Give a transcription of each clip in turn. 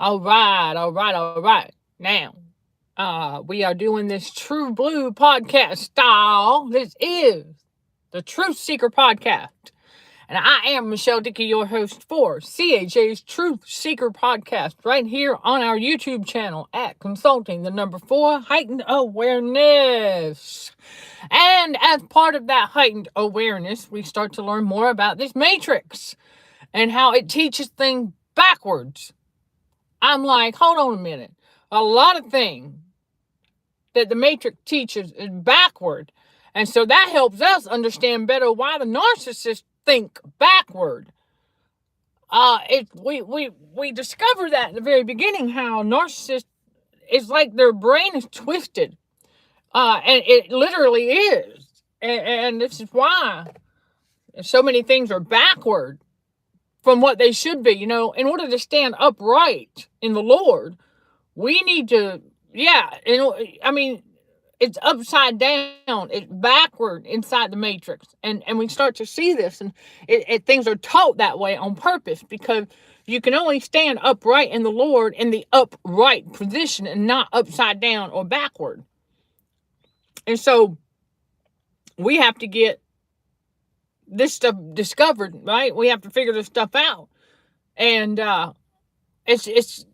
All right, all right, all right. Now, we are doing this True Blue podcast style. This is the Truth Seeker podcast. And I am Michelle Dickey, your host for CHA's Truth Seeker podcast, right here on our YouTube channel at Consulting the Number 4 Heightened Awareness. And as part of that heightened awareness, we start to learn more about this matrix and how it teaches things backwards. I'm like, hold on a minute. A lot of things that the matrix teaches is backward. And so that helps us understand better why the narcissists think backward. We discover that in the very beginning, how narcissists, it's like their brain is twisted. And it literally is. And this is why so many things are backward from what they should be. In order to stand upright in the Lord, we need to, it's upside down, it's backward inside the matrix. And we start to see this, and things are taught that way on purpose, because you can only stand upright in the Lord in the upright position and not upside down or backward. And so we have to get this stuff discovered, right? We have to figure this stuff out. And it's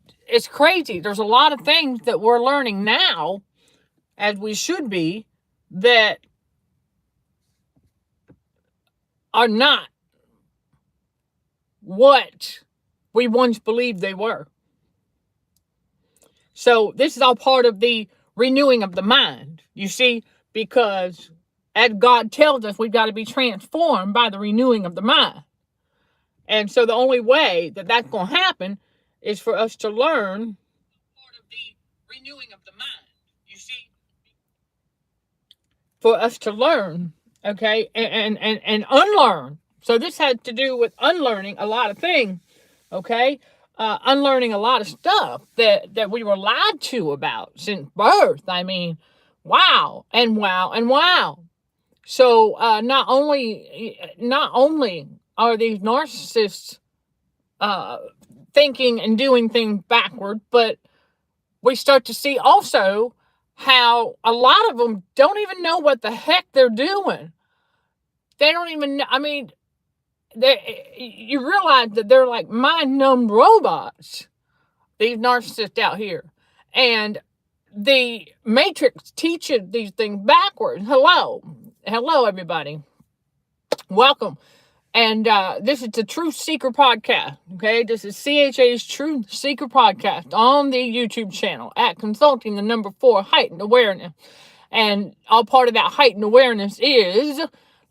crazy. There's a lot of things that we're learning now, as we should be, that are not what we once believed they were. So this is all part of the renewing of the mind, you see, because as God tells us, we've got to be transformed by the renewing of the mind. And so the only way that that's going to happen is for us to learn part of the renewing of the mind, you see. For us to learn, okay, and unlearn. So this had to do with unlearning a lot of things, okay? Unlearning a lot of stuff that we were lied to about since birth. I mean, wow, and wow, and wow. So not only are these narcissists thinking and doing things backward, but we start to see also how a lot of them don't even know what the heck they're doing. They don't even know. I mean, you realize that they're like mind-numb robots, these narcissists out here. And the matrix teaches these things backwards. Hello, everybody. Welcome. And this is the Truth Seeker podcast, okay? This is CHA's Truth Seeker podcast on the YouTube channel at Consulting the Number 4 Heightened Awareness. And all part of that heightened awareness is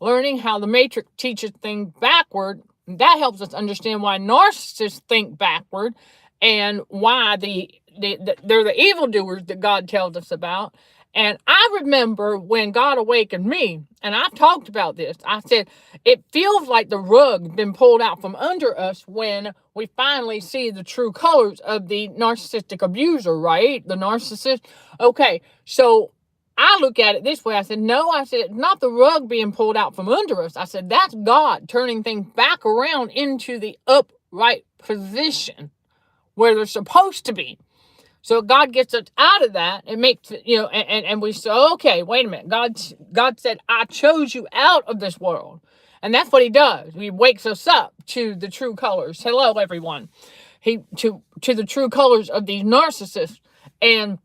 learning how the matrix teaches things backward. That helps us understand why narcissists think backward and why they're the evildoers that God tells us about. And I remember when God awakened me, and I've talked about this, I said, it feels like the rug's been pulled out from under us when we finally see the true colors of the narcissistic abuser, right? The narcissist. Okay, so I look at it this way. I said, no, it's not the rug being pulled out from under us. I said, that's God turning things back around into the upright position where they're supposed to be. So God gets us out of that. It makes, and we say, okay, wait a minute. God said, I chose you out of this world. And that's what he does. He wakes us up to the true colors. Hello, everyone. To the true colors of these narcissists. And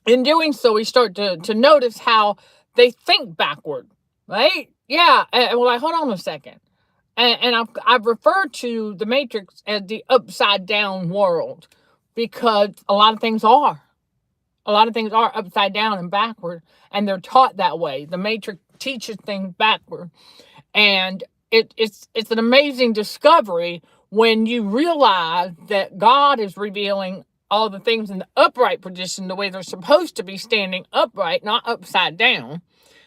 in doing so, we start to notice how they think backward, right? Yeah. And we're like, hold on a second. And I've referred to the matrix as the upside down world. Because a lot of things are upside down and backward, and they're taught that way. The matrix teaches things backward, and it's an amazing discovery when you realize that God is revealing all the things in the upright position the way they're supposed to be, standing upright, not upside down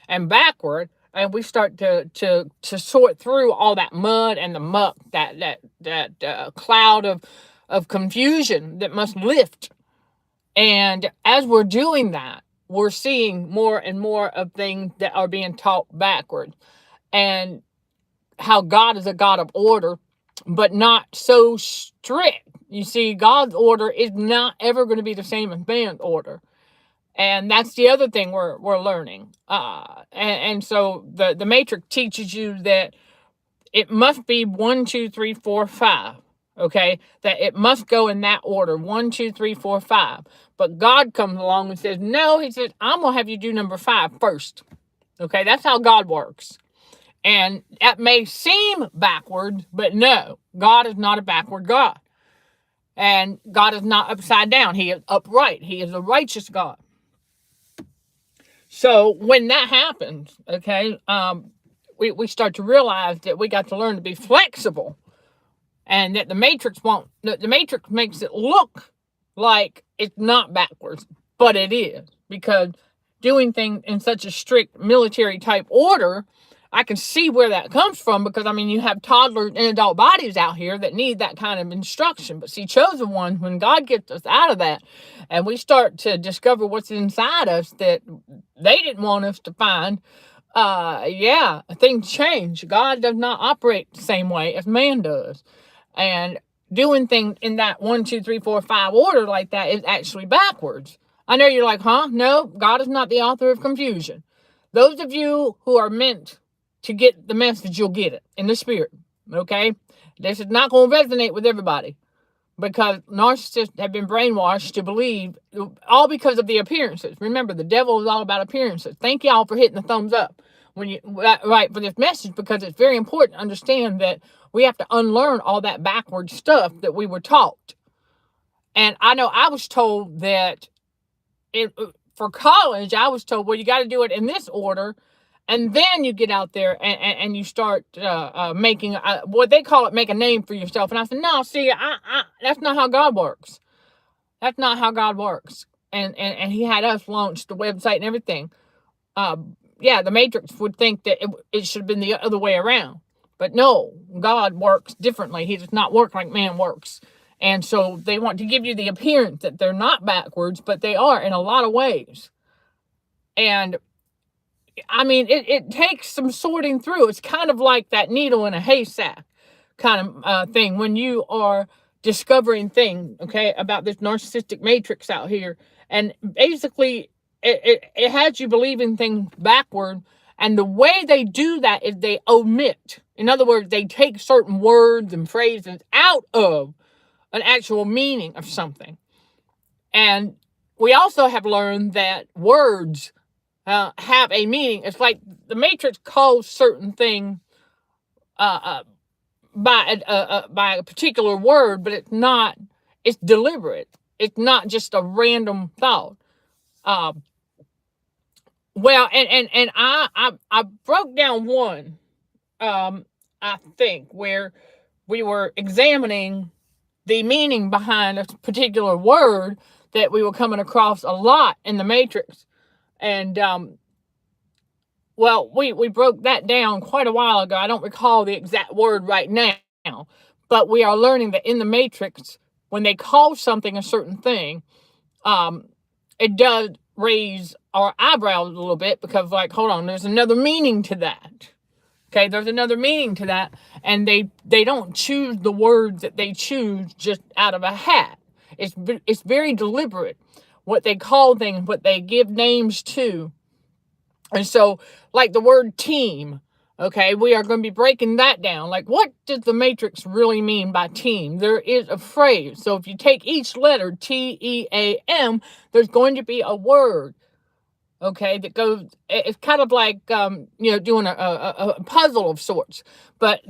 and backward. And we start to sort through all that mud and the muck, that cloud of confusion that must lift. And as we're doing that, we're seeing more and more of things that are being taught backwards. And how God is a God of order, but not so strict. You see, God's order is not ever going to be the same as man's order. And that's the other thing we're learning. And so the matrix teaches you that it must be 1, 2, 3, 4, 5. Okay, that it must go in that order, 1, 2, 3, 4, 5. But God comes along and says, no, he says, I'm going to have you do number 5 first. Okay, that's how God works. And that may seem backward, but no, God is not a backward God. And God is not upside down. He is upright. He is a righteous God. So when that happens, okay, we start to realize that we got to learn to be flexible, and that the matrix makes it look like it's not backwards, but it is, because doing things in such a strict military type order, I can see where that comes from, because I mean, you have toddlers and adult bodies out here that need that kind of instruction. But see, chosen ones, when God gets us out of that and we start to discover what's inside us that they didn't want us to find, things change. God does not operate the same way as man does. And doing things in that 1, 2, 3, 4, 5 order like that is actually backwards. I know you're like, huh? No, God is not the author of confusion. Those of you who are meant to get the message, you'll get it in the spirit. Okay? This is not going to resonate with everybody, because narcissists have been brainwashed to believe, all because of the appearances. Remember, the devil is all about appearances. Thank y'all for hitting the thumbs up for this message, because it's very important to understand that we have to unlearn all that backward stuff that we were taught. And I know I was told that for college, I was told, well, you got to do it in this order. And then you get out there and you start making what they call it, make a name for yourself. And I said, no, see, that's not how God works. That's not how God works. And he had us launch the website and everything. The Matrix would think that it should have been the other way around. But no, God works differently. He does not work like man works. And so they want to give you the appearance that they're not backwards, but they are in a lot of ways. And I mean, it takes some sorting through. It's kind of like that needle in a haystack kind of thing when you are discovering things, okay, about this narcissistic matrix out here. And basically, it has you believing things backward. And the way they do that is they omit. In other words, they take certain words and phrases out of an actual meaning of something. And we also have learned that words have a meaning. It's like the Matrix calls certain things by a particular word, but it's deliberate. It's not just a random thought. And I broke down one, I think, where we were examining the meaning behind a particular word that we were coming across a lot in the Matrix. And, we broke that down quite a while ago. I don't recall the exact word right now, but we are learning that in the Matrix, when they call something a certain thing, it does raise our eyebrows a little bit, because like, hold on, there's another meaning to that. Okay, there's another meaning to that. And they don't choose the words that they choose just out of a hat. It's very deliberate what they call things, what they give names to. And so, like the word team, okay, we are going to be breaking that down. Like, what does the Matrix really mean by team? There is a phrase. So if you take each letter, TEAM, there's going to be a word, okay, that goes, it's kind of like, doing a puzzle of sorts. But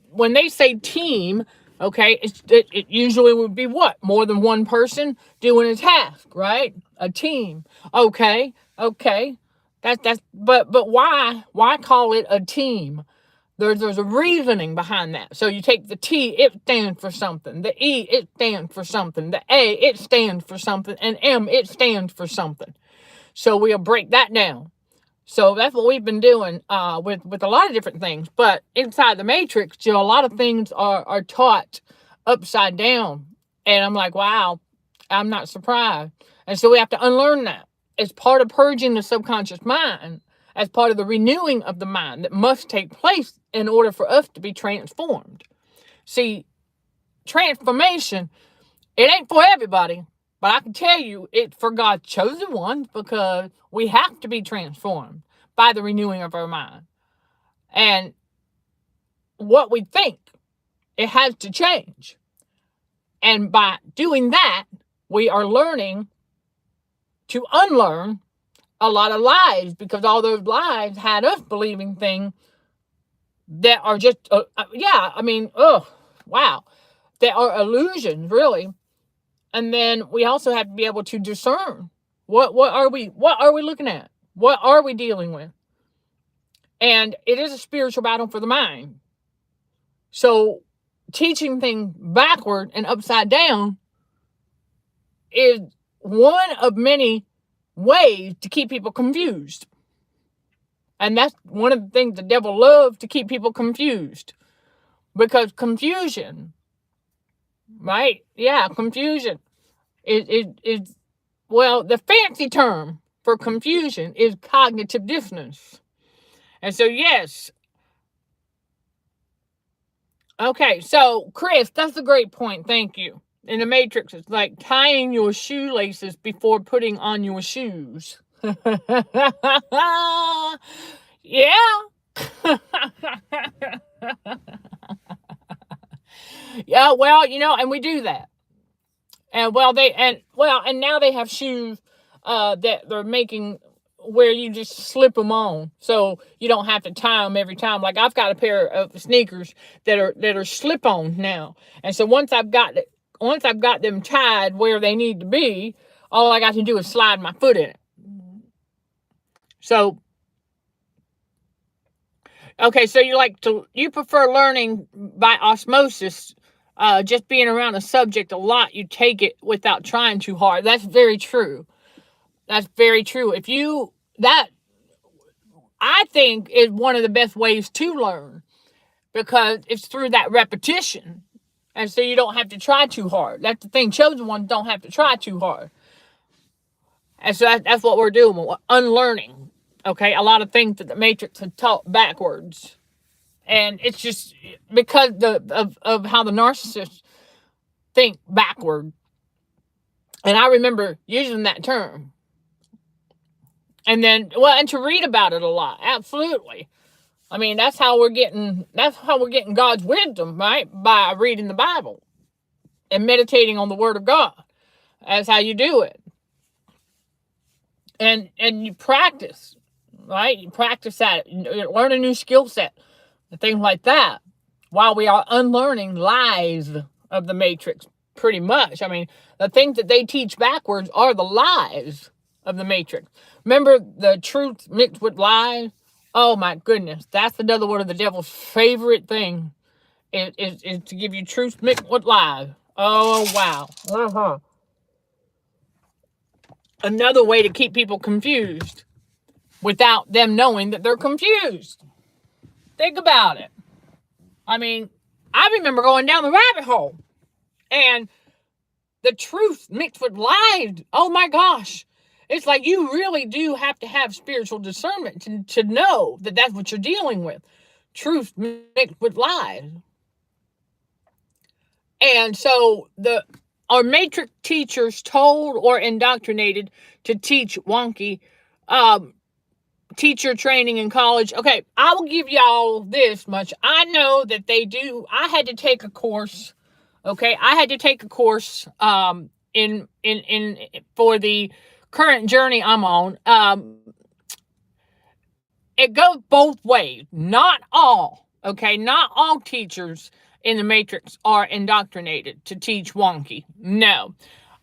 when they say team, okay, it usually would be what? More than one person doing a task, right? A team. Okay. But why call it a team? There's a reasoning behind that. So you take the T, it stands for something. The E, it stands for something. The A, it stands for something. And M, it stands for something. So we'll break that down. So that's what we've been doing with a lot of different things. But inside the Matrix, a lot of things are taught upside down. And I'm like, wow, I'm not surprised. And so we have to unlearn that. It's part of purging the subconscious mind, as part of the renewing of the mind that must take place in order for us to be transformed. See, transformation, it ain't for everybody, but I can tell you it's for God's chosen ones, because we have to be transformed by the renewing of our mind. And what we think, it has to change. And by doing that, we are learning to unlearn a lot of lies, because all those lies had us believing things that are just, wow, that are illusions, really. And then we also have to be able to discern what are we looking at? What are we dealing with? And it is a spiritual battle for the mind. So teaching things backward and upside down is one of many ways to keep people confused. And that's one of the things the devil loves, to keep people confused. Because confusion, right? Yeah, confusion is well, the fancy term for confusion is cognitive dissonance. And so, yes. Okay, so Chris, that's a great point. Thank you. In the Matrix, it's like tying your shoelaces before putting on your shoes. Yeah. Yeah, well, and we do that. And and now they have shoes that they're making where you just slip them on, so you don't have to tie them every time. Like, I've got a pair of sneakers that are slip on now, and so once I've got them tied where they need to be, all I got to do is slide my foot in it. So, okay, so you prefer learning by osmosis, just being around a subject a lot, you take it without trying too hard. That's very true. That's very true. That, I think, is one of the best ways to learn, because it's through that repetition. And so you don't have to try too hard. That's the thing. Chosen ones don't have to try too hard. And so that's what we're doing. We're unlearning. Okay. A lot of things that the Matrix had taught backwards. And it's just because of how the narcissists think backward. And I remember using that term. And then, and to read about it a lot. Absolutely. I mean, that's how we're getting God's wisdom, right? By reading the Bible and meditating on the Word of God. That's how you do it. And you practice, right? You practice that. You learn a new skill set and things like that, while we are unlearning lies of the Matrix, pretty much. I mean, the things that they teach backwards are the lies of the Matrix. Remember the truth mixed with lies? Oh my goodness. That's another one of the devil's favorite thing, is to give you truth mixed with lies. Oh, wow. Uh-huh. Another way to keep people confused without them knowing that they're confused. Think about it. I mean, I remember going down the rabbit hole, and the truth mixed with lies. Oh my gosh. It's like you really do have to have spiritual discernment to know that that's what you're dealing with. Truth mixed with lies. And so our Matrix teachers told or indoctrinated to teach wonky teacher training in college. Okay, I will give y'all this much. I know that they do. I had to take a course. Okay, I had to take a course in for the current journey I'm on. It goes both ways. Not all teachers in the Matrix are indoctrinated to teach wonky. No.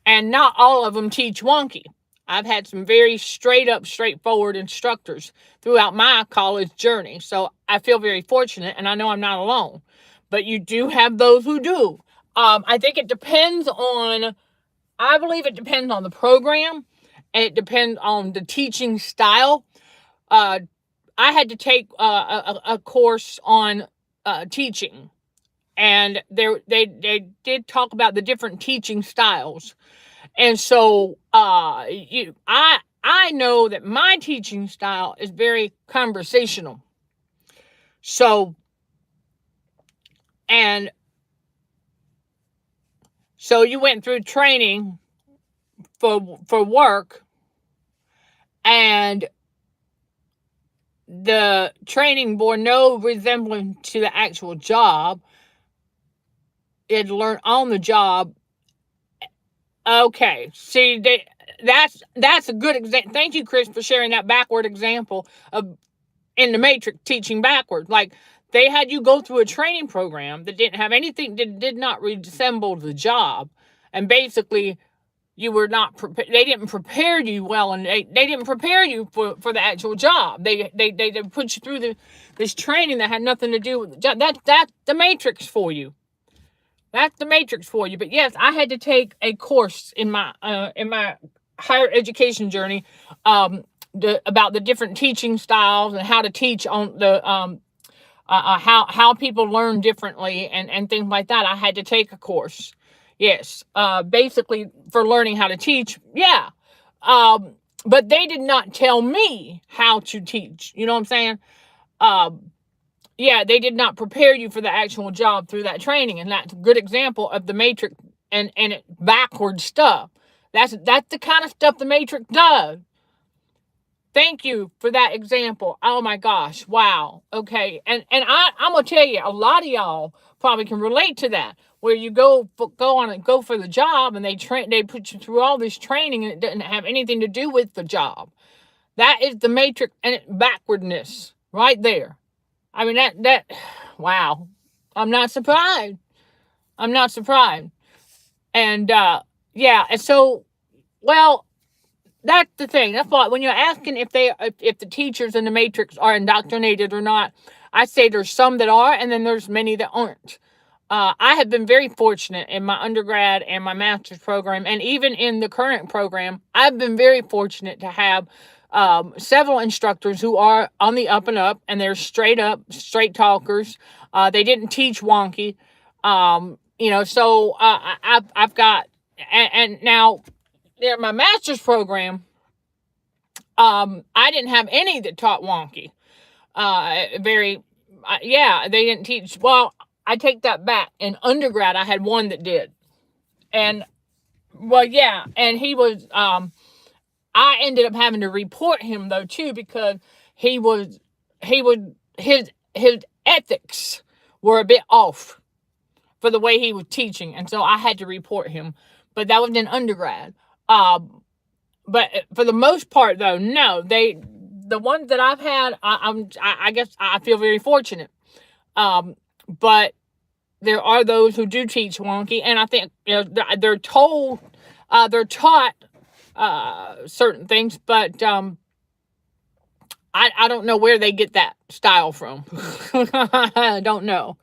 And not all of them teach wonky. I've had some very straightforward instructors throughout my college journey. So I feel very fortunate, and I know I'm not alone. But you do have those who do. I think it depends on, I believe it depends on the program, and it depends on the teaching style. I had to take a course on teaching, and they did talk about the different teaching styles. And so I know that my teaching style is very conversational. So, and So you went through training for work, and the training bore no resemblance to the actual job. It learned on the job. Okay, see, that's a good example. Thank you, Chris, for sharing that backward example of in the Matrix teaching backwards. Like, they had you go through a training program that didn't have anything, that did not resemble the job, and basically you were not prepared. They didn't prepare you well, and they didn't prepare you for the actual job. They put you through this training that had nothing to do with the job. That's the Matrix for you. That's the Matrix for you. But yes, I had to take a course in my higher education journey, about the different teaching styles and how to teach on the how people learn differently, and things like that. I had to take a course. Yes, basically for learning how to teach. Yeah. But they did not tell me how to teach. You know what I'm saying? Yeah, they did not prepare you for the actual job through that training. And that's a good example of the Matrix and it backward stuff. That's the kind of stuff the Matrix does. Thank you for that example. Oh my gosh. Wow. Okay. And I'm going to tell you, a lot of y'all probably can relate to that, where you go on and go for the job, and they put you through all this training, and it doesn't have anything to do with the job. That is the Matrix and backwardness right there. I mean, wow. I'm not surprised. I'm not surprised. And, yeah. And so, well, that's the thing. That's why when you're asking if the teachers in the Matrix are indoctrinated or not, I say there's some that are, and then there's many that aren't. I have been very fortunate in my undergrad and my master's program, and even in the current program, I've been very fortunate to have several instructors who are on the up and up, and they're straight talkers. They didn't teach wonky. So I've got, and now in my master's program, I didn't have any that taught wonky. They didn't teach. Well, I take that back. In undergrad, I had one that did. And, well, yeah, and he was, I ended up having to report him though too, because his ethics were a bit off for the way he was teaching, and so I had to report him. But that was in undergrad. But for the most part though, no, the ones that I've had, I guess I feel very fortunate. But there are those who do teach wonky, and I think they're taught certain things, but I don't know where they get that style from. I don't know.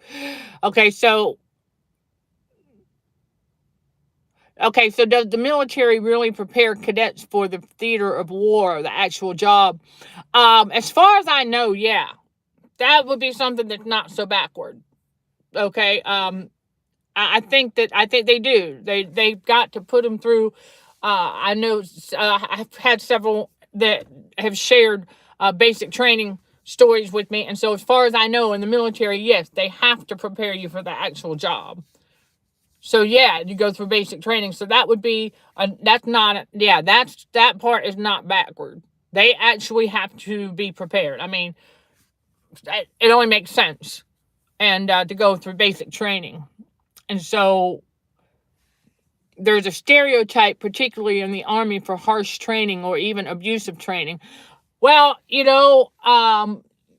Okay, so does the military really prepare cadets for the theater of war, the actual job? As far as I know, yeah, that would be something that's not so backward. Okay, I think they do. They've got to put them through. I know I've had several that have shared basic training stories with me, and so as far as I know, in the military, yes, they have to prepare you for the actual job. So yeah, you go through basic training. So that would be that part is not backward. They actually have to be prepared. I mean, it only makes sense, and to go through basic training. And so there's a stereotype, particularly in the Army, for harsh training or even abusive training. Well, you're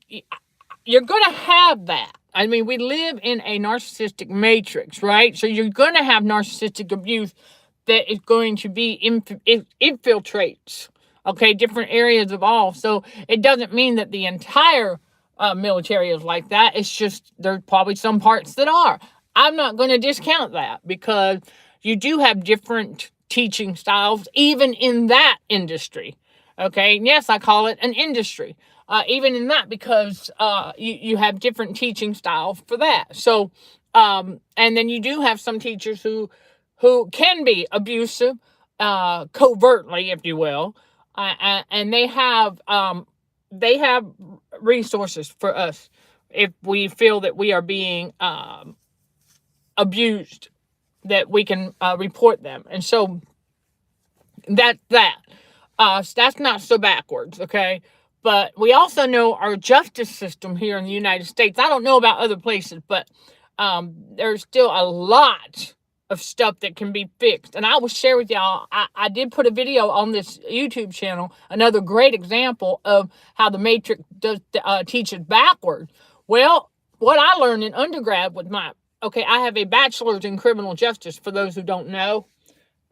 going to have that. I mean, we live in a narcissistic matrix, right? So you're going to have narcissistic abuse that is going to be infiltrates, okay, different areas of all. So it doesn't mean that the entire military is like that. It's just there's probably some parts that are. I'm not going to discount that, because you do have different teaching styles, even in that industry. Okay, and yes, I call it an industry. Even in that, because you have different teaching styles for that. So, and then you do have some teachers who can be abusive, covertly, if you will, and they have resources for us if we feel that we are being abused. that we can report them. And so that's that. So that's not so backwards, okay? But we also know our justice system here in the United States. I don't know about other places, but there's still a lot of stuff that can be fixed. And I will share with y'all, I did put a video on this YouTube channel, another great example of how the Matrix does teaches backward. Well, what I learned in undergrad with I have a bachelor's in criminal justice, for those who don't know.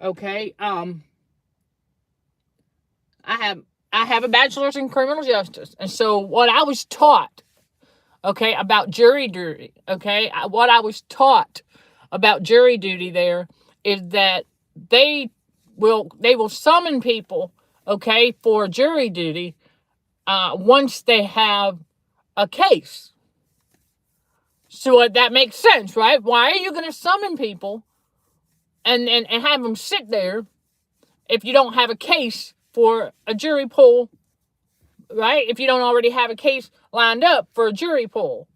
Okay, I have a bachelor's in criminal justice. And so what I was taught, about jury duty, what I was taught about jury duty there is that they will summon people, for jury duty once they have a case. So that makes sense, right? Why are you going to summon people and have them sit there if you don't have a case for a jury pool, right? If you don't already have a case lined up for a jury pool.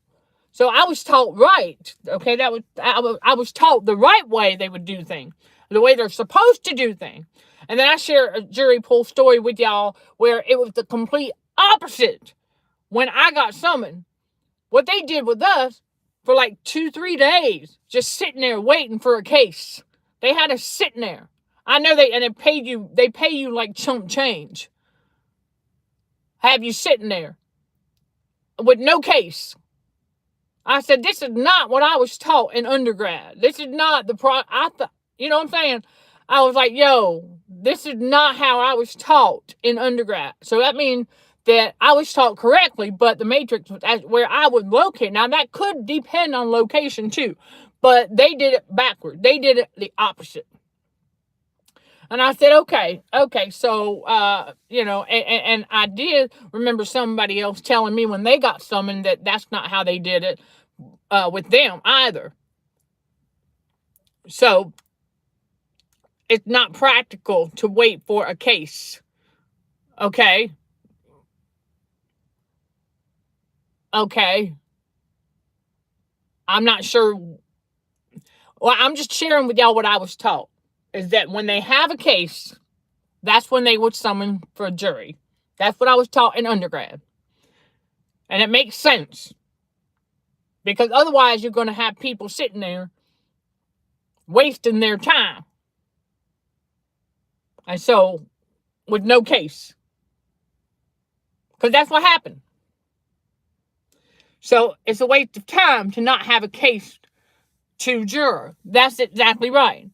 So I was taught right, I was taught the right way they would do things, the way they're supposed to do things. And then I share a jury pool story with y'all where it was the complete opposite. When I got summoned, what they did with us for like 2-3 days, just sitting there waiting for a case. They had us sitting there. I know they pay you like chump change. Have you sitting there with no case. I said, this is not what I was taught in undergrad. This is not you know what I'm saying? I was like, yo, this is not how I was taught in undergrad. So that means that I was taught correctly, but the Matrix was where I was located. Now, that could depend on location too, but they did it backward. They did it the opposite. And I said, okay. So, and I did remember somebody else telling me when they got summoned that that's not how they did it with them either. So it's not practical to wait for a case. Okay. I'm not sure. Well, I'm just sharing with y'all what I was taught. Is that when they have a case, that's when they would summon for a jury. That's what I was taught in undergrad. And it makes sense. Because otherwise you're going to have people sitting there wasting their time. And so, with no case. Because that's what happened. So, it's a waste of time to not have a case to juror. That's exactly right.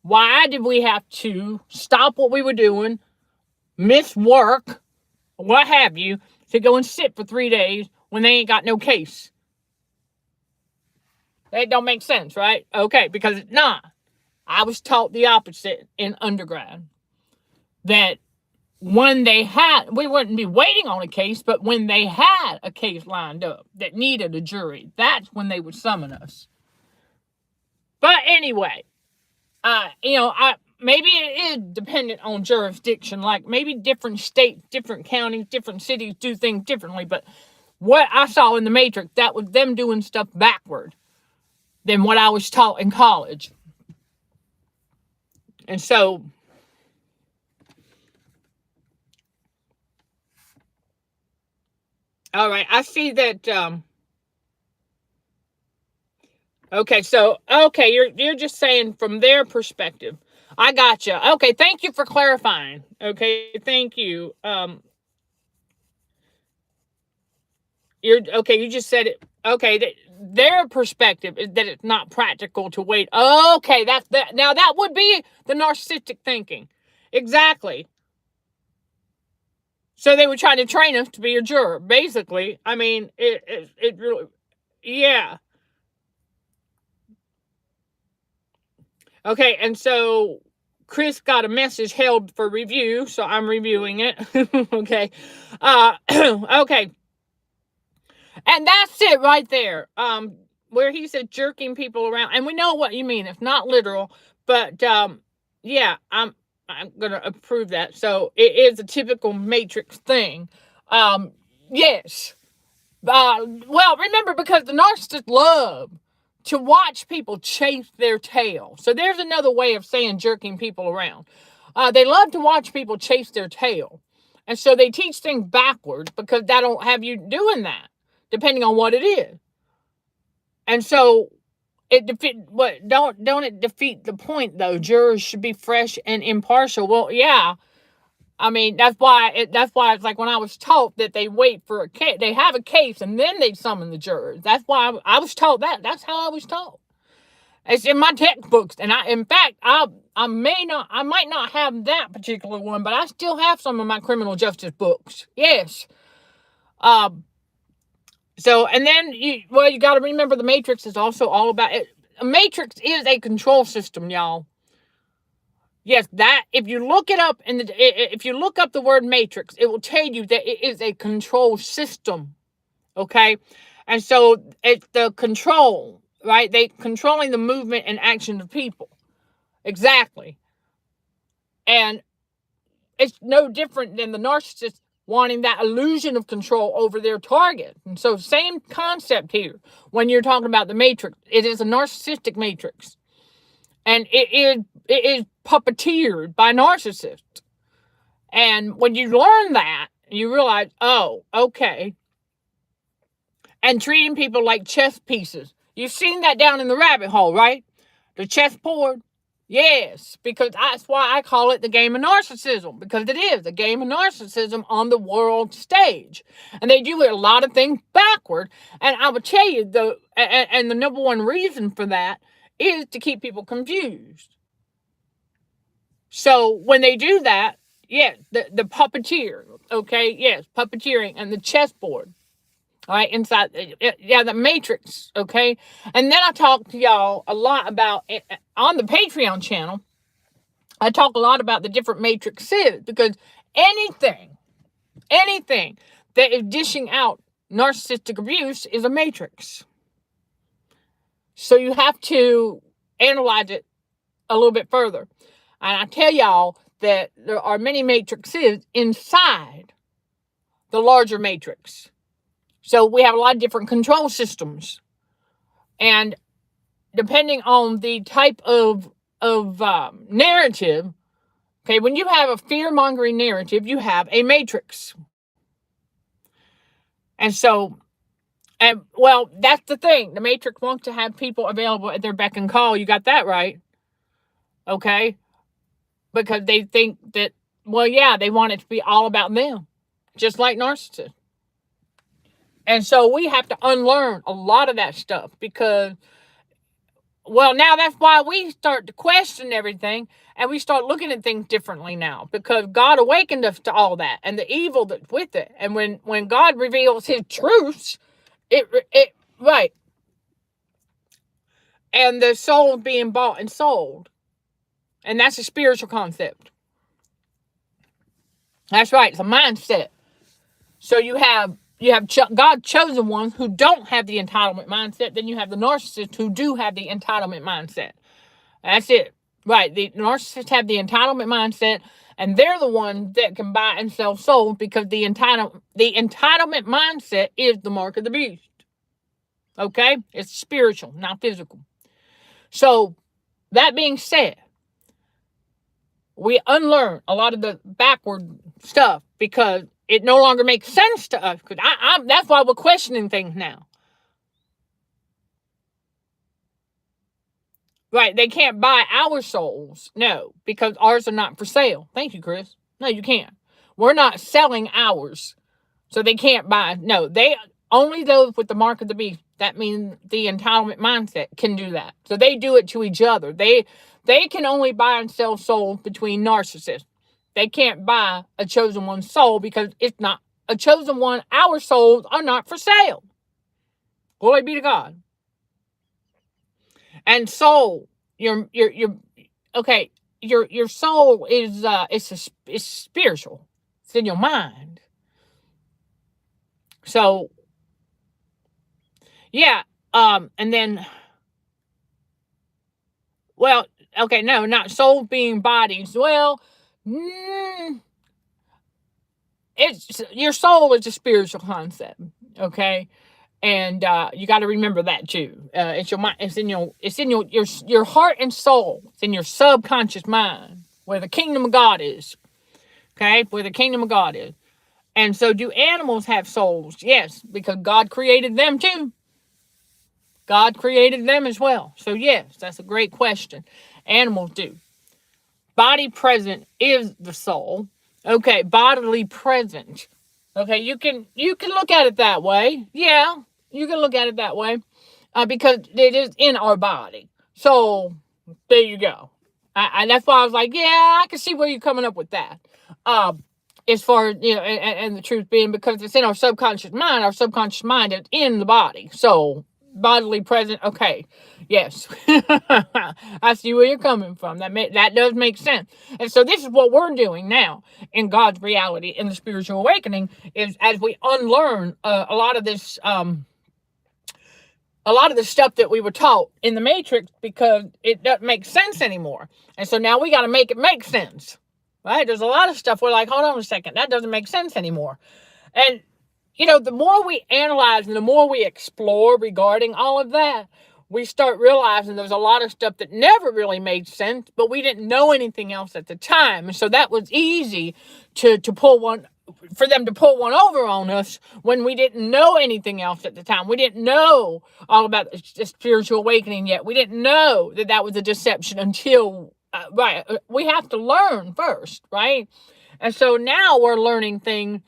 Why did we have to stop what we were doing, miss work, what have you, to go and sit for 3 days when they ain't got no case? That don't make sense, right? Okay, because it's not. I was taught the opposite in undergrad. That when we wouldn't be waiting on a case, but when they had a case lined up that needed a jury, that's when they would summon us. But anyway, maybe it is dependent on jurisdiction. Like maybe different states, different counties, different cities do things differently. But what I saw in the Matrix, that was them doing stuff backward than what I was taught in college. And so, all right, I see that. You're just saying from their perspective. I gotcha. Okay, thank you for clarifying. Okay, thank you. You just said it. Okay, their perspective is that it's not practical to wait. Okay, that's that. Now that would be the narcissistic thinking. Exactly. So they were trying to train us to be a juror, basically. I mean, it really, yeah. Okay, and so Chris got a message held for review, so I'm reviewing it. Okay. Okay. And that's it right there. Where he said jerking people around. And we know what you mean. It's not literal, but yeah, I'm gonna approve that. So it is a typical Matrix thing. Yes. Well, remember, because the narcissists love to watch people chase their tail. So there's another way of saying jerking people around. They love to watch people chase their tail. And so they teach things backwards because that'll have you doing that, depending on what it is. And so don't it defeat the point though? Jurors should be fresh and impartial. Well, yeah. I mean, that's why it's like when I was taught that they wait for a case, they have a case and then they summon the jurors. That's why I was taught that. That's how I was taught. It's in my textbooks, and in fact, I might not have that particular one, but I still have some of my criminal justice books. Yes. So, and then you got to remember the Matrix is also all about it. A Matrix is a control system, y'all. Yes, that if you look it up if you look up the word matrix, it will tell you that it is a control system. Okay? And so it's the control, right? They controlling the movement and action of people. Exactly. And it's no different than the narcissist wanting that illusion of control over their target. And so same concept here when you're talking about the matrix. It is a narcissistic matrix. And it is puppeteered by narcissists. And when you learn that, you realize, oh, okay. And treating people like chess pieces. You've seen that down in the rabbit hole, right? The chessboard. Yes, because that's why I call it the game of narcissism. Because it is a game of narcissism on the world stage. And they do a lot of things backward. And I will tell you, and the number one reason for that is to keep people confused. So when they do that, yes, the puppeteer, okay, yes, puppeteering and the chessboard, all right, inside, the matrix, okay? And then I talk to y'all a lot about, on the Patreon channel, I talk a lot about the different matrices, because anything that is dishing out narcissistic abuse is a matrix. So you have to analyze it a little bit further. And I tell y'all that there are many matrices inside the larger matrix. So we have a lot of different control systems. And depending on the type of narrative, okay, when you have a fear-mongering narrative, you have a matrix. And so, well, that's the thing. The Matrix wants to have people available at their beck and call. You got that right. Okay? Because they think that, well, yeah, they want it to be all about them. Just like narcissists. And so we have to unlearn a lot of that stuff because, well, now that's why we start to question everything and we start looking at things differently now because God awakened us to all that and the evil that's with it. And when God reveals his truths, it right. And the soul being bought and sold. And that's a spiritual concept. That's right. It's a mindset. So you have God chosen ones who don't have the entitlement mindset. Then you have the narcissists who do have the entitlement mindset. That's it. Right. The narcissists have the entitlement mindset, and they're the ones that can buy and sell souls because the entitlement mindset is the mark of the beast. Okay? It's spiritual, not physical. So, that being said, we unlearn a lot of the backward stuff because it no longer makes sense to us. Because that's why we're questioning things now. Right, they can't buy our souls. No, because ours are not for sale. Thank you, Chris. No, you can't. We're not selling ours. So they can't buy. No, they only those with the mark of the beast. That means the entitlement mindset can do that. So they do it to each other. They can only buy and sell souls between narcissists. They can't buy a chosen one's soul because it's not a chosen one. Our souls are not for sale. Glory be to God. And soul, your okay, your soul is it's spiritual. It's in your mind. So yeah, and then well, okay, no, not soul being bodies. Well, it's your soul is a spiritual concept, okay? And you got to remember that too. It's your mind. It's in your heart and soul. It's in your subconscious mind where the kingdom of God is. Okay, where the kingdom of God is. And so, do animals have souls? Yes, because God created them too. God created them as well. So yes, that's a great question. Animals do. Body present is the soul. Okay, bodily present. Okay, you can look at it that way. Yeah, you can look at it that way because it is in our body. So there you go. That's why I was like, yeah, I can see where you're coming up with that. As far as, and the truth being, because it's in our subconscious mind is in the body. So bodily present, okay, yes. I see where you're coming from. That does make sense. And so this is what we're doing now in God's reality, in the spiritual awakening, is as we unlearn a lot of this stuff that we were taught in the Matrix, because it doesn't make sense anymore. And so now we got to make it make sense. Right? There's a lot of stuff we're like, hold on a second, that doesn't make sense anymore. And, the more we analyze and the more we explore regarding all of that, we start realizing there's a lot of stuff that never really made sense, but we didn't know anything else at the time. And so that was easy for them to pull one over on us when we didn't know anything else at the time. We didn't know all about the spiritual awakening yet. We didn't know that was a deception until... we have to learn first, right? And so now we're learning things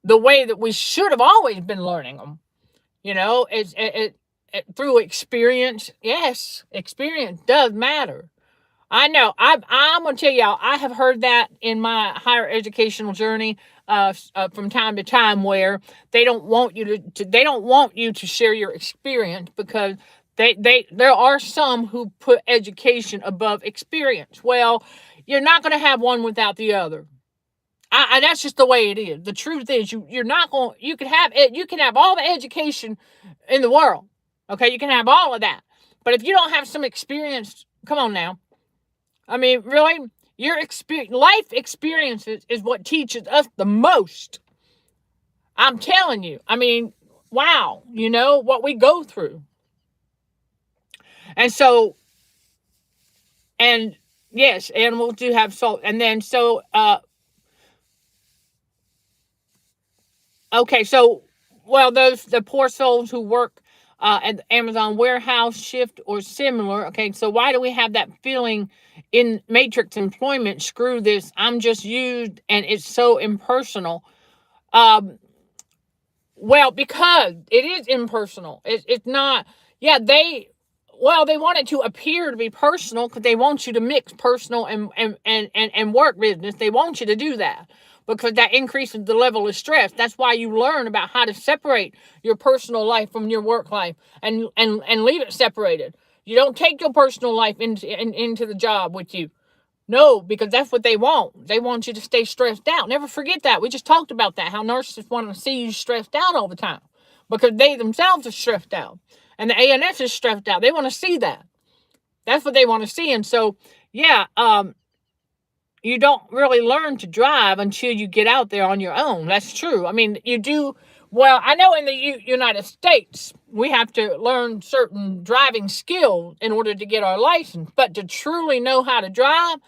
the way that we should have always been learning them. It's through experience. Yes, experience does matter. I know. I'm gonna tell y'all, I have heard that in my higher educational journey from time to time, where they don't want you to share your experience because there are some who put education above experience. Well, you're not going to have one without the other. That's just the way it is. The truth is, you're not going. You can have all the education in the world. Okay, you can have all of that, but if you don't have some experience, come on now. I mean, really, your life experiences is what teaches us the most. I'm telling you. I mean, wow. What we go through. And so, and yes, animals do have soul. And then okay, so, well, the poor souls who work at the Amazon warehouse shift or similar. Okay, so why do we have that feeling in Matrix employment? Screw this, I'm just used, and it's so impersonal. Well, because it is impersonal. It's not. Yeah, they want it to appear to be personal because they want you to mix personal and work business. They want you to do that because that increases the level of stress. That's why you learn about how to separate your personal life from your work life and leave it separated. You don't take your personal life into the job with you. No, because that's what they want. They want you to stay stressed out. Never forget that. We just talked about that, how narcissists want to see you stressed out all the time because they themselves are stressed out. And the ANS is stressed out. They want to see that. That's what they want to see. And so, yeah, you don't really learn to drive until you get out there on your own. That's true. I mean, you do. Well, I know in the United States, we have to learn certain driving skills in order to get our license. But to truly know how to drive,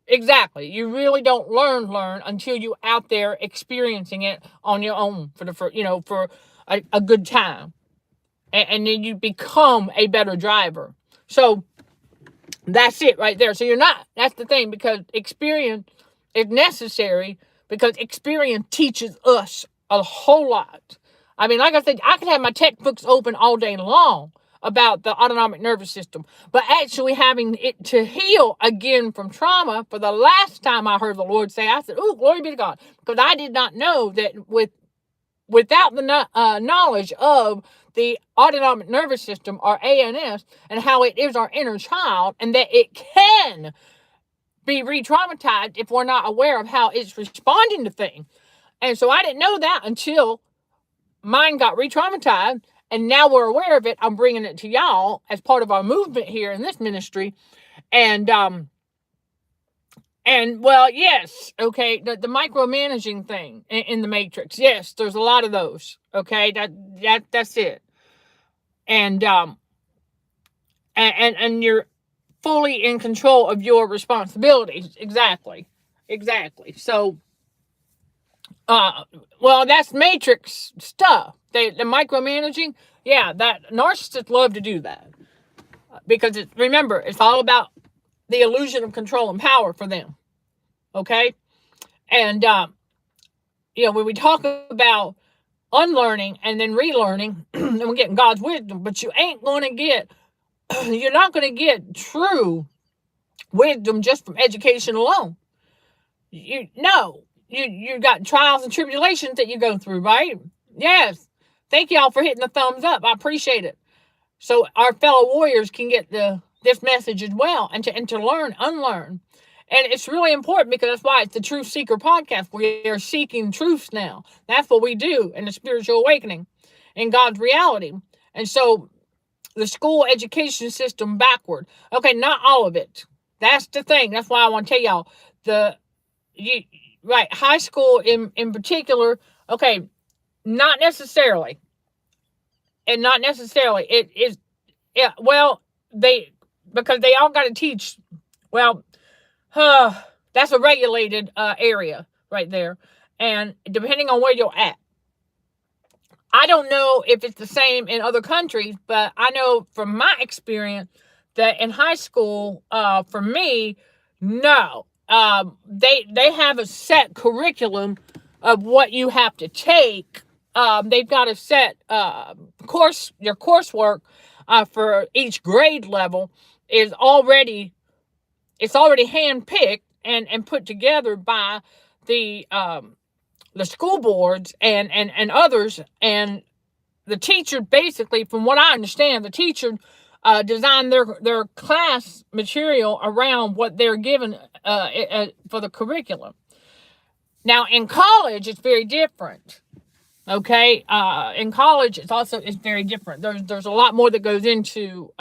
exactly, you really don't learn until you're out there experiencing it on your own for a good time. And then you become a better driver. So that's it right there. So that's the thing, because experience is necessary, because experience teaches us a whole lot. I mean, like I said, I could have my textbooks open all day long about the autonomic nervous system, but actually having it to heal again from trauma, for the last time I heard the Lord say, I said, "Oh, glory be to God," because I did not know that without the knowledge of the autonomic nervous system, or ANS, and how it is our inner child, and that it can be re-traumatized if we're not aware of how it's responding to things. And so I didn't know that until mine got re-traumatized, and now we're aware of it. I'm bringing it to y'all as part of our movement here in this ministry. And well, yes, okay, the micromanaging thing in the Matrix, yes, there's a lot of those, okay, that's it. and and you're fully in control of your responsibilities. Exactly. So, well, that's matrix stuff. The micromanaging, yeah, that narcissists love to do that because remember, it's all about the illusion of control and power for them. Okay, and when we talk about unlearning and then relearning, and we're getting God's wisdom, but you're not going to get true wisdom just from education alone. You got trials and tribulations that you go through, right? Yes. Thank y'all for hitting the thumbs up. I appreciate it. So our fellow warriors can get this message as well, and to learn, unlearn. And it's really important because that's why it's the Truth Seeker podcast. We are seeking truths now. That's what we do in the spiritual awakening, in God's reality. And so the school education system backward. Okay, not all of it. That's the thing. That's why I want to tell y'all high school in particular. Okay, not necessarily. And not necessarily. It is, yeah, well, because they all got to teach, well, that's a regulated area right there. And depending on where you're at, I don't know if it's the same in other countries, but I know from my experience that in high school, for me, no. They have a set curriculum of what you have to take. They've got a set your coursework for each grade level is already handpicked and put together by the school boards and others, and the teacher, basically, from what I understand, the teacher designed their class material around what they're given for the curriculum. Now, in college, it's very different. Okay, in college, it's very different. There's a lot more that goes into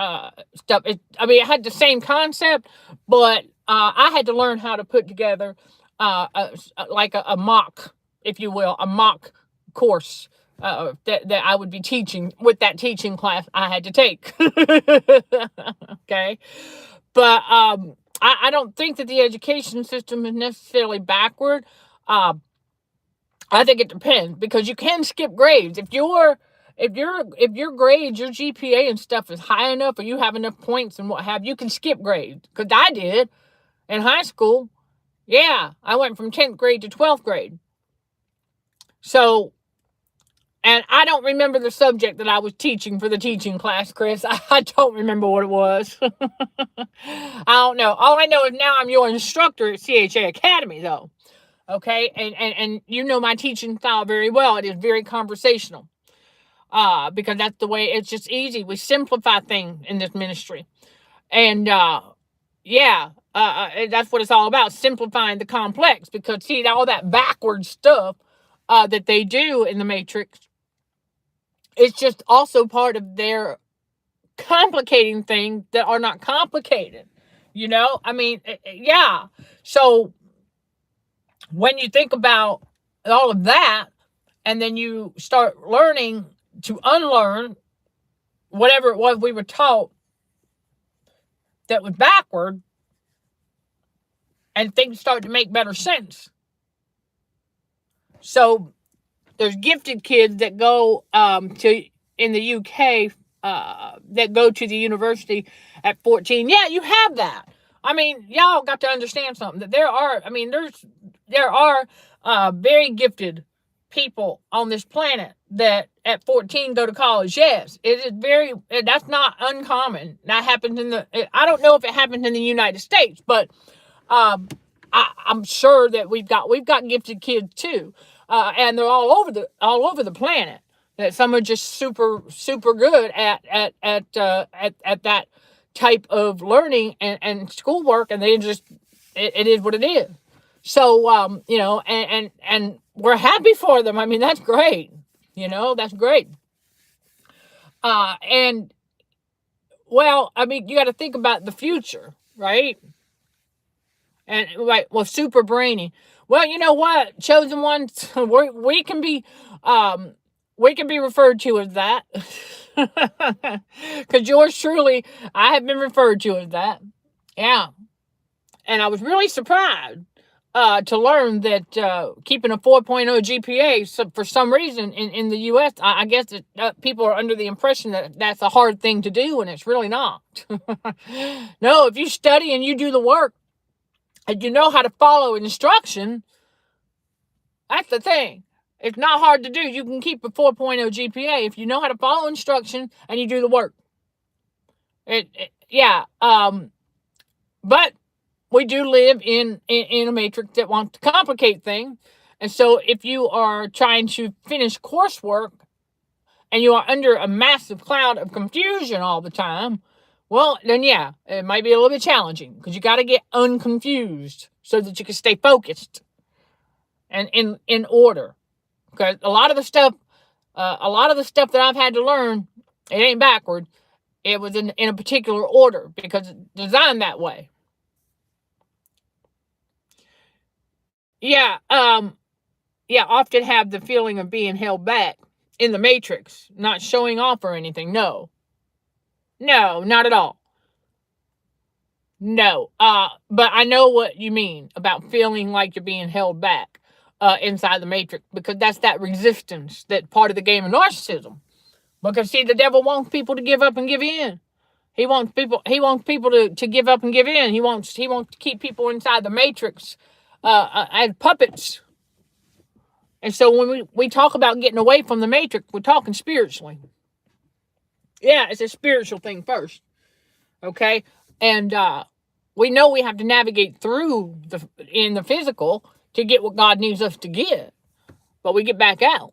stuff. It had the same concept, but I had to learn how to put together a mock, if you will, a mock course that I would be teaching with that teaching class I had to take. Okay, but I don't think that the education system is necessarily backward. I think it depends, because you can skip grades if your grades, your GPA and stuff is high enough, or you have enough points and what have you, can skip grades. Because I did in high school. Yeah, I went from 10th grade to 12th grade. So, and I don't remember the subject that I was teaching for the teaching class, Chris. I don't remember what it was. I don't know. All I know is now I'm your instructor at CHA Academy, though. Okay, and you know my teaching style very well. It is very conversational, because that's the way. It's just easy. We simplify things in this ministry, and that's what it's all about: simplifying the complex. Because see, all that backward stuff that they do in the Matrix, it's just also part of their complicating things that are not complicated. Yeah. So when you think about all of that, and then you start learning to unlearn whatever it was we were taught that was backward, and things start to make better sense. So there's gifted kids that go in the UK that go to the university at 14. Yeah, you have that. Y'all got to understand something, that there are very gifted people on this planet that at 14 go to college. Yes, that's not uncommon. That happens I don't know if it happens in the United States, but I'm sure that we've got gifted kids too. And they're all over the planet. That some are just super good at that type of learning and schoolwork, and they just it is what it is. So and we're happy for them. That's great. That's great. And well, you got to think about the future, right? And right, well, super brainy. Well, you know what, chosen ones, we can be we can be referred to as that. Because yours truly, I have been referred to as that. Yeah. And I was really surprised to learn that keeping a 4.0 GPA, so for some reason in the U.S., I guess that people are under the impression that that's a hard thing to do, and it's really not. No, if you study and you do the work and you know how to follow instruction, that's the thing. It's not hard to do. You can keep a 4.0 GPA if you know how to follow instruction and you do the work. Yeah. But we do live in a matrix that wants to complicate things. And so if you are trying to finish coursework and you are under a massive cloud of confusion all the time, well, then yeah, it might be a little bit challenging because you got to get unconfused so that you can stay focused and in order. Because a lot of the stuff that I've had to learn, it ain't backward. It was in a particular order because it's designed that way. Yeah, often have the feeling of being held back in the matrix, not showing off or anything. No, not at all. No, but I know what you mean about feeling like you're being held back inside the matrix, because that's that resistance, that part of the game of narcissism. Because see, the devil wants people to give up and give in. He wants people to give up and give in. He wants to keep people inside the matrix as puppets. And so when we talk about getting away from the matrix, we're talking spiritually. Yeah, it's a spiritual thing first. Okay? And we know we have to navigate through in the physical to get what God needs us to get. But we get back out.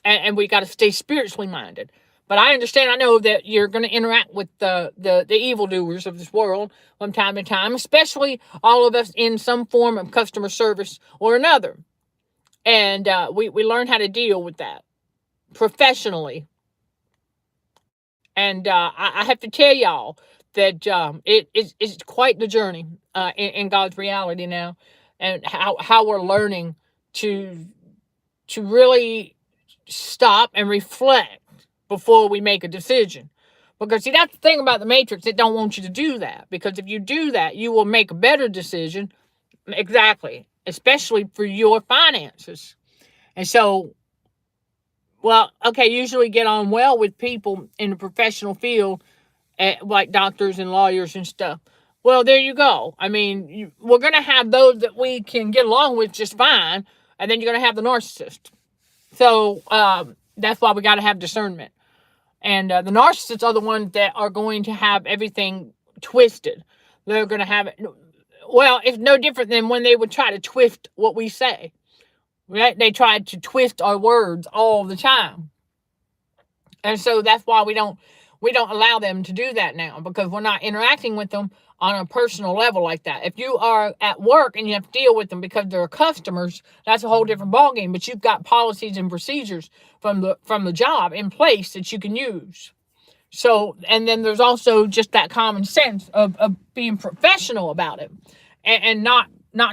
And we got to stay spiritually minded. But I understand, I know that you're going to interact with the evildoers of this world from time to time, especially all of us in some form of customer service or another. And we learn how to deal with that professionally. And I have to tell y'all that it's quite the journey in God's reality now, and how we're learning to really stop and reflect before we make a decision. Because see, that's the thing about the matrix. It don't want you to do that, because if you do that, you will make a better decision. Exactly. Especially for your finances. And so, well, okay, usually get on well with people in the professional field, like doctors and lawyers and stuff. Well, there you go. I mean, we're going to have those that we can get along with just fine, and then you're going to have the narcissist. So that's why we got to have discernment. And the narcissists are the ones that are going to have everything twisted. They're going to have it. Well, it's no different than when they would try to twist what we say. Right? They try to twist our words all the time. And so that's why we don't allow them to do that now, because we're not interacting with them on a personal level like that. If you are at work and you have to deal with them because they're customers, that's a whole different ballgame. But you've got policies and procedures from the job in place that you can use. So, and then there's also just that common sense of being professional about it and not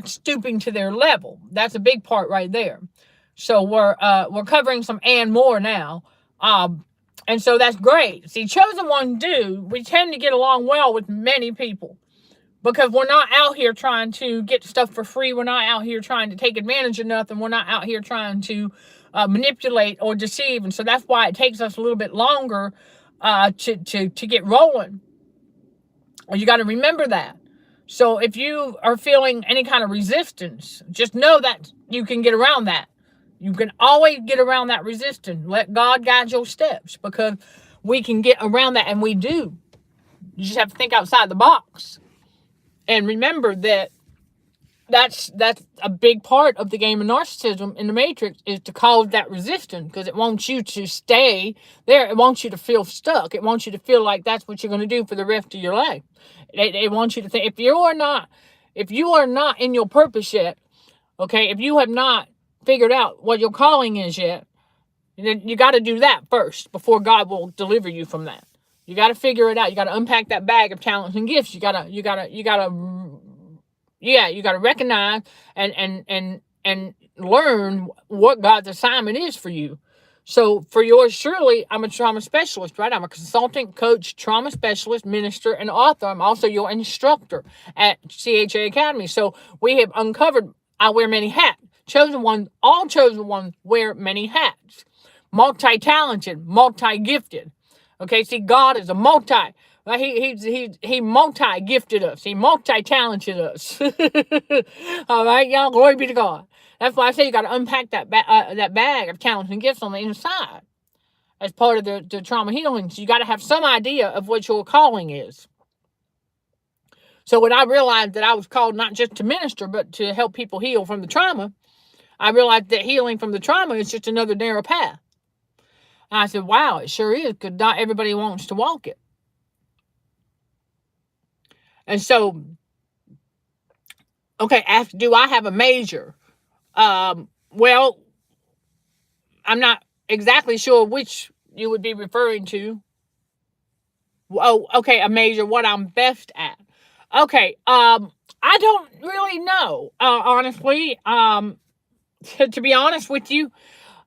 stooping to their level. That's a big part right there. So we're covering some and more now. And so that's great. See, chosen ones we tend to get along well with many people, because we're not out here trying to get stuff for free. We're not out here trying to take advantage of nothing. We're not out here trying to manipulate or deceive. And so that's why it takes us a little bit longer to get rolling. You got to remember that. So if you are feeling any kind of resistance, just know that you can get around that. You can always get around that resistance. Let God guide your steps, because we can get around that, and we do. You just have to think outside the box. And remember that that's a big part of the game of narcissism in the matrix, is to cause that resistance, because it wants you to stay there. It wants you to feel stuck. It wants you to feel like that's what you're going to do for the rest of your life. They want you to think, if you are not in your purpose yet, okay, if you have not figured out what your calling is yet, then you got to do that first before God will deliver you from that. You got to figure it out. You got to unpack that bag of talents and gifts. You got to recognize and learn what God's assignment is for you. So for yours truly, I'm a trauma specialist, right? I'm a consultant, coach, trauma specialist, minister, and author. I'm also your instructor at CHA Academy. So we have uncovered I wear many hats. All chosen ones wear many hats. Multi-talented, multi-gifted. Okay, see, God is a multi. He multi-gifted us. He multi-talented us. All right, y'all. Glory be to God. That's why I say you got to unpack that bag of talents and gifts on the inside as part of the trauma healing. So you got to have some idea of what your calling is. So when I realized that I was called not just to minister, but to help people heal from the trauma, I realized that healing from the trauma is just another narrow path. And I said, wow, it sure is, because not everybody wants to walk it. And so, okay, do I have a major? Well, I'm not exactly sure which you would be referring to. Oh, okay, a major, what I'm best at. Okay, I don't really know, honestly. To be honest with you,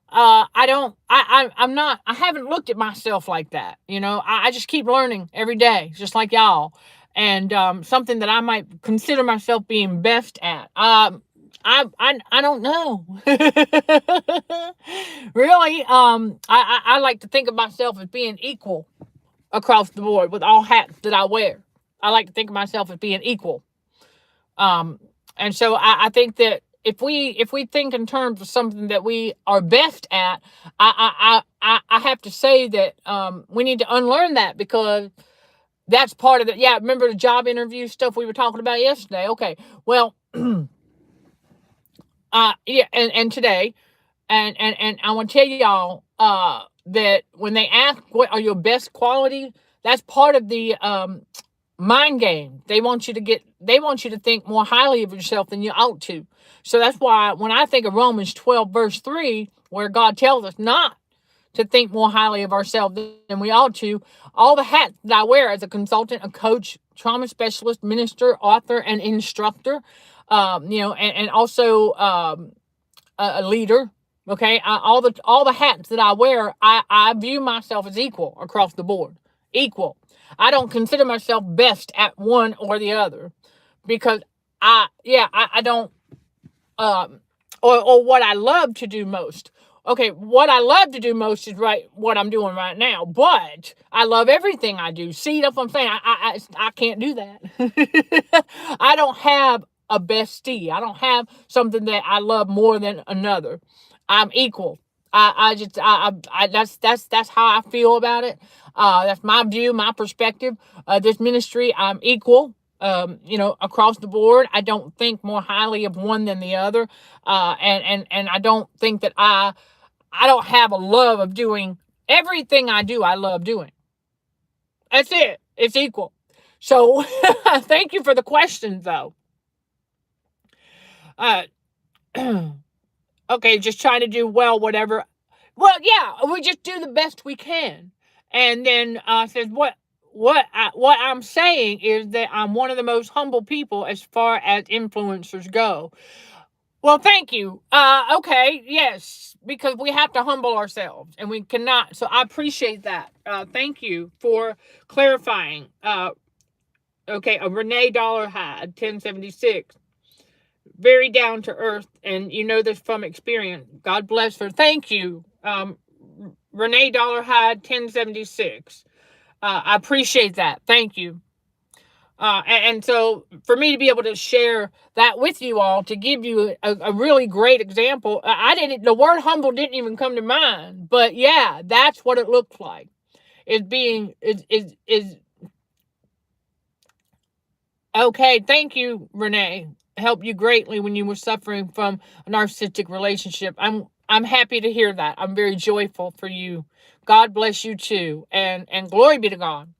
I'm not, I haven't looked at myself like that. I just keep learning every day, just like y'all. And, something that I might consider myself being best at. I don't know. Really, I like to think of myself as being equal across the board with all hats that I wear. I like to think of myself as being equal. And so I think that if we think in terms of something that we are best at, I have to say that we need to unlearn that, because that's part of it. Yeah, remember the job interview stuff we were talking about yesterday? Okay, well, yeah, and today, and I want to tell y'all that when they ask what are your best qualities, that's part of the mind game. They want you to think more highly of yourself than you ought to. So that's why when I think of Romans 12 verse 3, where God tells us not to think more highly of ourselves than we ought to, all the hats that I wear as a consultant, a coach, trauma specialist, minister, author, and instructor, and also a leader. Okay, all the hats that I wear, I view myself as equal across the board. Equal. I don't consider myself best at one or the other, because I don't, or what I love to do most. Okay, what I love to do most is what I'm doing right now, but I love everything I do. See, that's what I'm saying. I can't do that. I don't have a bestie. I don't have something that I love more than another. I'm equal. That's how I feel about it. That's my view, my perspective. This ministry, I'm equal. Across the board. I don't think more highly of one than the other. And I don't think that I don't have a love of doing everything I do. I love doing. That's it. It's equal. So thank you for the question, though. Okay, just trying to do well, whatever. Well, yeah, we just do the best we can. And then says what I'm saying is that I'm one of the most humble people as far as influencers go. Well, thank you. Okay, yes, because we have to humble ourselves, and we cannot. So I appreciate that. Thank you for clarifying. Okay, a Renee Dollarhide, 1076. Very down to earth, and you know this from experience. God bless her. Thank you, Renee Dollarhide, 1076. I appreciate that. Thank you. And so for me to be able to share that with you all, to give you a really great example, the word humble didn't even come to mind, but yeah, that's what it looks like. Okay. Thank you, Renee. Helped you greatly when you were suffering from a narcissistic relationship. I'm happy to hear that. I'm very joyful for you. God bless you too. And glory be to God.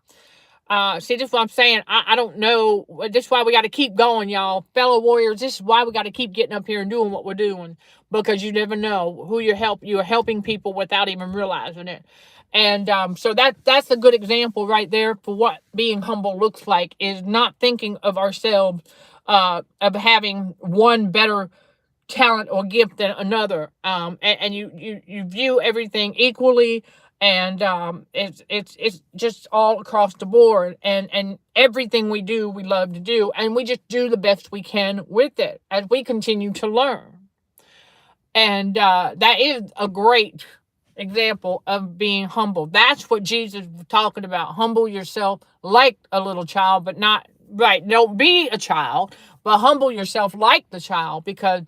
See, this is what I'm saying. I don't know. This is why we got to keep going, y'all. Fellow warriors, this is why we got to keep getting up here and doing what we're doing, because you never know who you're helping people without even realizing it. And so that's a good example right there for what being humble looks like, is not thinking of ourselves, of having one better talent or gift than another, and you view everything equally, and it's just all across the board, and everything we do we love to do, and we just do the best we can with it as we continue to learn. And that is a great example of being humble. That's what Jesus was talking about. Humble yourself like a little child, but not, right, don't be a child, but humble yourself like the child, because,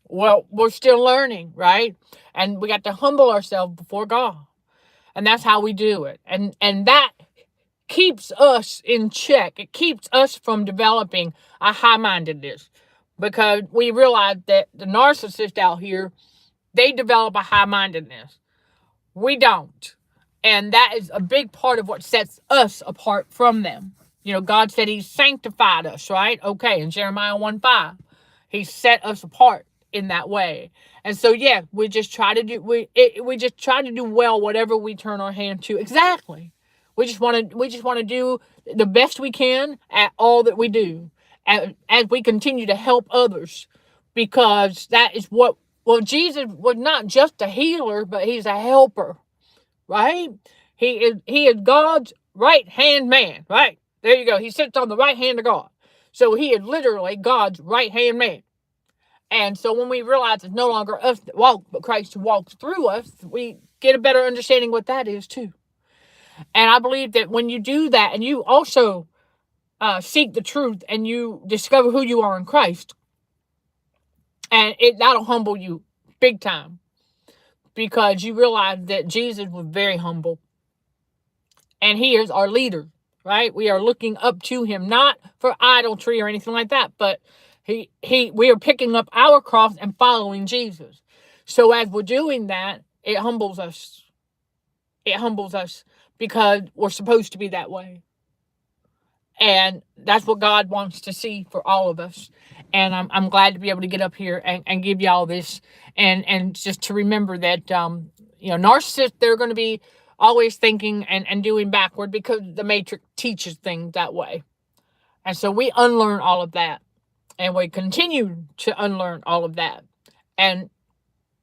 well, we're still learning, right? And we got to humble ourselves before God. And that's how we do it. And that keeps us in check. It keeps us from developing a high-mindedness, because we realize that the narcissists out here, they develop a high-mindedness. We don't. And that is a big part of what sets us apart from them. You know, God said he sanctified us, right? Okay, in Jeremiah 1:5, he set us apart in that way. And so, yeah, we just try to do well whatever we turn our hand to. Exactly. We just want to do the best we can at all that we do, as we continue to help others, because that is what, well, Jesus was not just a healer, but he's a helper, right? He is God's right hand man, right? There you go. He sits on the right hand of God. So he is literally God's right hand man. And so when we realize it's no longer us that walk, but Christ who walks through us, we get a better understanding what that is too. And I believe that when you do that, and you also seek the truth, and you discover who you are in Christ, and that'll humble you big time, because you realize that Jesus was very humble, and he is our leader, right? We are looking up to him, not for idolatry or anything like that, but we are picking up our cross and following Jesus. So as we're doing that, it humbles us. It humbles us, because we're supposed to be that way. And that's what God wants to see for all of us. And I'm glad to be able to get up here and give y'all this, and just to remember that, narcissists, they're going to be always thinking and doing backward, because the matrix teaches things that way. And so we unlearn all of that, and we continue to unlearn all of that, and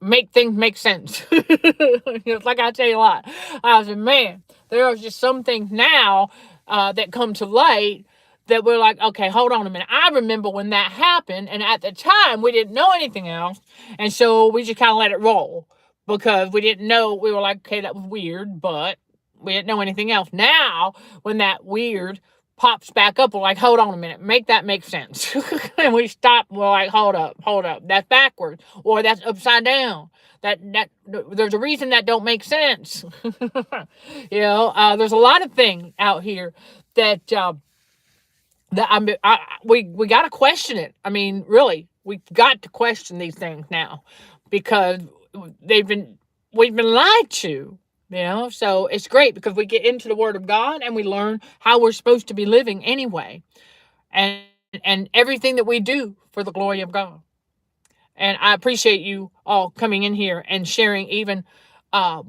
make things make sense. It's like I tell you a lot. I said, man, there are just some things now that come to light that we're like, okay, hold on a minute. I remember when that happened, and at the time we didn't know anything else, and so we just kind of let it roll, because we didn't know. We were like, okay, that was weird, but we didn't know anything else. Now, when that weird pops back up, we're like, hold on a minute, make that make sense. And we stop, we're like, hold up, that's backwards, or that's upside down. That there's a reason that don't make sense. There's a lot of things out here that we got to question it. I mean, really, we've got to question these things now, because we've been lied to. So it's great, because we get into the Word of God and we learn how we're supposed to be living anyway, and everything that we do for the glory of God. And I appreciate you all coming in here and sharing even a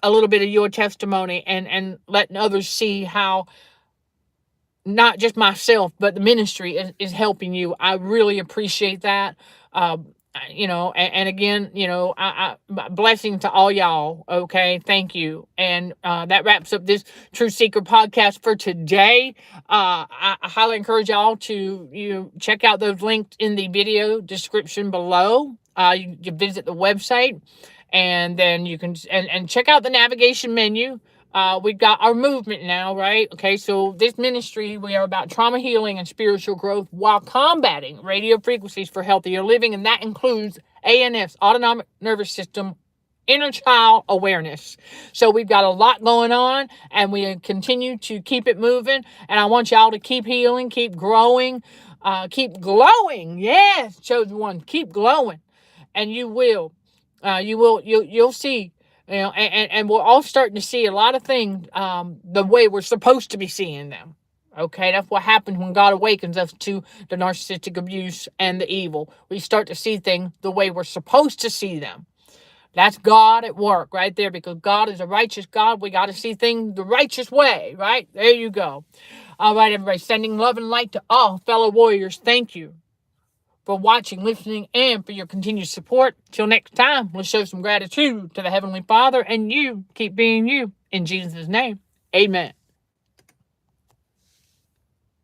little bit of your testimony, and letting others see how not just myself, but the ministry is helping you. I really appreciate that. And again, I blessing to all y'all. Okay. Thank you. And that wraps up this True Seeker podcast for today. I highly encourage y'all to check out those links in the video description below. You visit the website, and then you can and check out the navigation menu. We've got our movement now, right? Okay, so this ministry, we are about trauma healing and spiritual growth while combating radio frequencies for healthier living, and that includes ANS, autonomic nervous system, inner child awareness. So we've got a lot going on, and we continue to keep it moving, and I want y'all to keep healing, keep growing, keep glowing. Yes, chosen one, keep glowing, and you will. You'll see. And we're all starting to see a lot of things the way we're supposed to be seeing them. Okay, that's what happens when God awakens us to the narcissistic abuse and the evil. We start to see things the way we're supposed to see them. That's God at work right there, because God is a righteous God. We got to see things the righteous way, right? There you go. All right, everybody, sending love and light to all fellow warriors. Thank you for watching, listening, and for your continued support. Till next time, let's show some gratitude to the Heavenly Father, and you keep being you. In Jesus' name, amen.